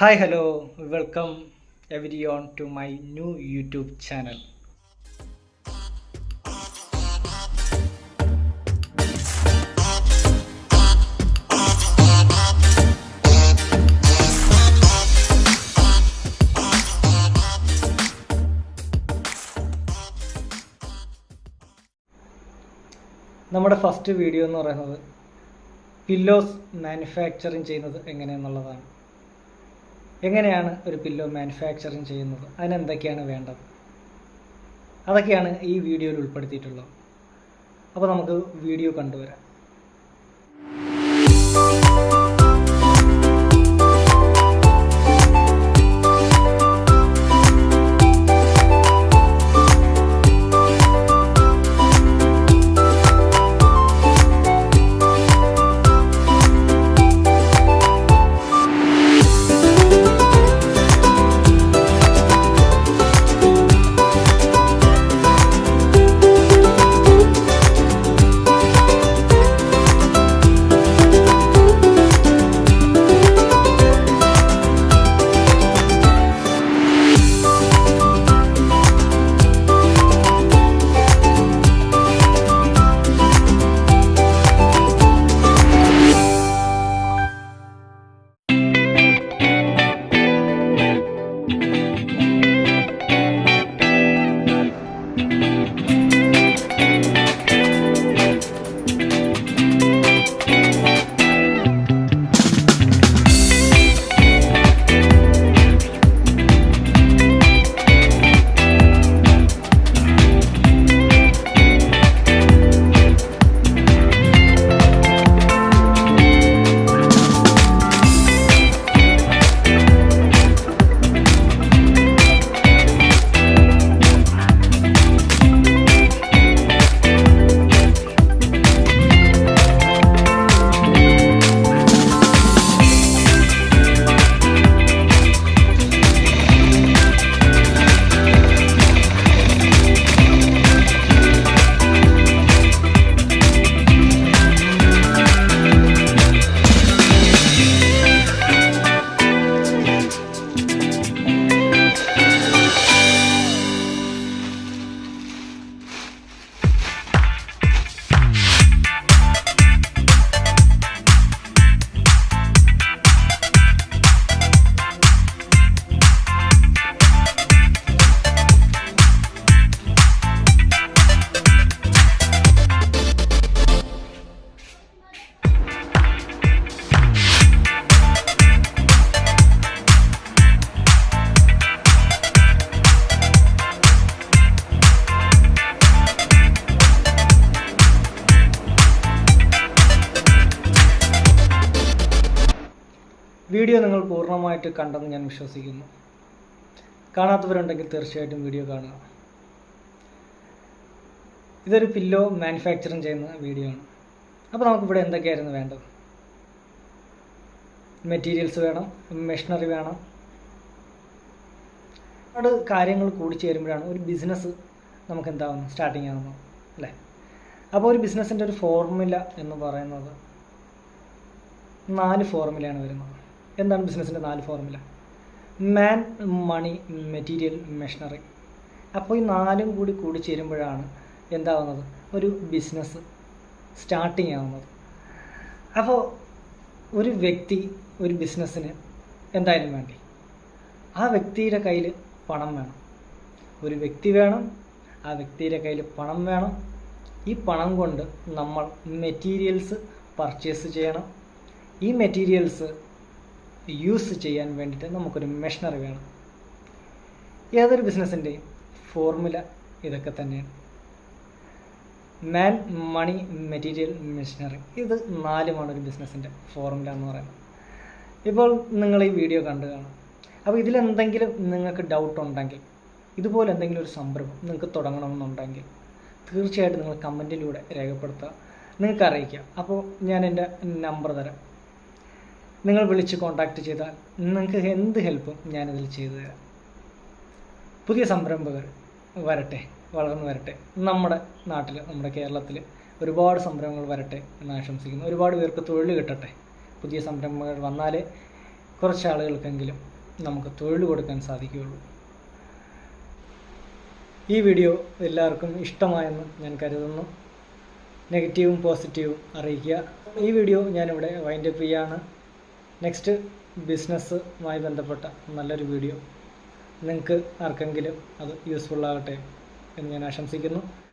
Hi, hello, welcome everyone to my new YouTube channel. നമ്മുടെ first video എന്ന് പറയുന്നത് pillows manufacturing ചെയ്യുന്നത് എങ്ങനെയെന്നുള്ളതാണ്. എങ്ങനെയാണ് ഒരു പില്ലോ മാനുഫാക്ചറിങ് ചെയ്യുന്നത്, അതിനെന്തൊക്കെയാണ് വേണ്ടത്, അതൊക്കെയാണ് ഈ വീഡിയോയിൽ ഉൾപ്പെടുത്തിയിട്ടുള്ളത്. അപ്പോൾ നമുക്ക് വീഡിയോ കണ്ടുവരാം. വീഡിയോ നിങ്ങൾ പൂർണ്ണമായിട്ട് കണ്ടെന്ന് ഞാൻ വിശ്വസിക്കുന്നു. കാണാത്തവരുണ്ടെങ്കിൽ തീർച്ചയായിട്ടും വീഡിയോ കാണുക. ഇതൊരു പില്ലോ മാനുഫാക്ചറിങ് ചെയ്യുന്ന വീഡിയോ ആണ്. അപ്പോൾ നമുക്കിവിടെ എന്തൊക്കെയായിരുന്നു വേണ്ടത്? മെറ്റീരിയൽസ് വേണം, മെഷീനറി വേണം. ഒരുപാട് കാര്യങ്ങൾ കൂടി ചേരുമ്പോഴാണ് ഒരു ബിസിനസ് നമുക്ക് എന്താവുന്നു, സ്റ്റാർട്ടിങ് ആവുന്നു അല്ലേ? അപ്പോൾ ഒരു ബിസിനസ്സിൻ്റെ ഒരു ഫോർമുല എന്ന് പറയുന്നത് 4 ഫോർമുലയാണ് വരുന്നത്. എന്താണ് ബിസിനസ്സിൻ്റെ 4 ഫോർമുല? മാൻ, മണി, മെറ്റീരിയൽ, മെഷീനറി. അപ്പോൾ ഈ 4ഉം കൂടി ചേരുമ്പോഴാണ് എന്താവുന്നത്, ഒരു ബിസിനസ് സ്റ്റാർട്ടിങ് ആവുന്നത്. അപ്പോൾ ഒരു വ്യക്തി ഒരു ബിസിനസ്സിന് എന്തായാലും വേണ്ടി ആ വ്യക്തിയുടെ കയ്യിൽ പണം വേണം. ഒരു വ്യക്തി വേണം, ആ വ്യക്തിയുടെ കയ്യിൽ പണം വേണം. ഈ പണം കൊണ്ട് നമ്മൾ മെറ്റീരിയൽസ് പർച്ചേസ് ചെയ്യണം. ഈ മെറ്റീരിയൽസ് യൂസ് ചെയ്യാൻ വേണ്ടിയിട്ട് നമുക്കൊരു മെഷീനറി വേണം. ഏതൊരു ബിസിനസ്സിൻ്റെയും ഫോർമുല ഇതൊക്കെ തന്നെയാണ്. മാൻ, മണി, മെറ്റീരിയൽ, മെഷീനറി. ഇത് 4ഉമാണ് ഒരു ബിസിനസ്സിൻ്റെ ഫോർമുല എന്ന് പറയുന്നത്. ഇപ്പോൾ നിങ്ങൾ ഈ വീഡിയോ കണ്ടു കാണും. അപ്പോൾ ഇതിലെന്തെങ്കിലും നിങ്ങൾക്ക് ഡൗട്ട് ഉണ്ടെങ്കിൽ, ഇതുപോലെ എന്തെങ്കിലും ഒരു സംരംഭം നിങ്ങൾക്ക് തുടങ്ങണമെന്നുണ്ടെങ്കിൽ തീർച്ചയായിട്ടും നിങ്ങൾ കമൻറ്റിലൂടെ രേഖപ്പെടുത്തുക, നിങ്ങൾക്ക് അറിയിക്കാം. അപ്പോൾ ഞാൻ എൻ്റെ നമ്പർ തരാം. നിങ്ങൾ വിളിച്ച് കോൺടാക്റ്റ് ചെയ്താൽ നിങ്ങൾക്ക് എന്ത് ഹെൽപ്പും ഞാനിതിൽ ചെയ്തു തരാം. പുതിയ സംരംഭകർ വരട്ടെ, വളർന്നു വരട്ടെ. നമ്മുടെ നാട്ടിൽ, നമ്മുടെ കേരളത്തിൽ ഒരുപാട് സംരംഭങ്ങൾ വരട്ടെ എന്ന് ആശംസിക്കുന്നു. ഒരുപാട് പേർക്ക് തൊഴിൽ കിട്ടട്ടെ. പുതിയ സംരംഭങ്ങൾ വന്നാലേ കുറച്ച് ആളുകൾക്കെങ്കിലും നമുക്ക് തൊഴിൽ കൊടുക്കാൻ സാധിക്കുകയുള്ളൂ. ഈ വീഡിയോ എല്ലാവർക്കും ഇഷ്ടമായെന്ന് ഞാൻ കരുതുന്നു. നെഗറ്റീവും പോസിറ്റീവും അറിയിക്കുക. ഈ വീഡിയോ ഞാനിവിടെ വൈൻഡപ്പ് ചെയ്യാണ്. നെക്സ്റ്റ് ബിസിനസ്സുമായി ബന്ധപ്പെട്ട നല്ലൊരു വീഡിയോ നിങ്ങൾക്ക് ആർക്കെങ്കിലും അത് യൂസ്ഫുൾ ആകട്ടെ എന്ന് ഞാൻ ആശംസിക്കുന്നു.